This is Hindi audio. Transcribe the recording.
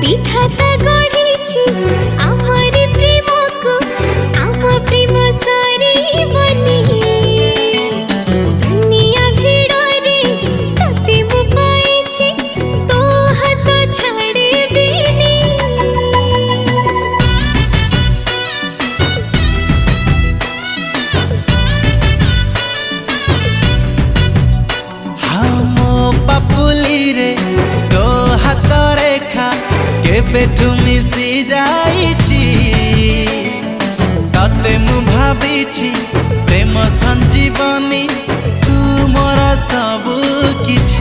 विधाता गढ़ी आमरी प्रेम को आम प्रेम सारी बनी दुनिया भिड़े तते मु पाइछि तो हाथ छाड़े बिनी बेठू मिसी जाइछि तते मु भाबिछि प्रेम संजीवनी तू मोर सब किछि।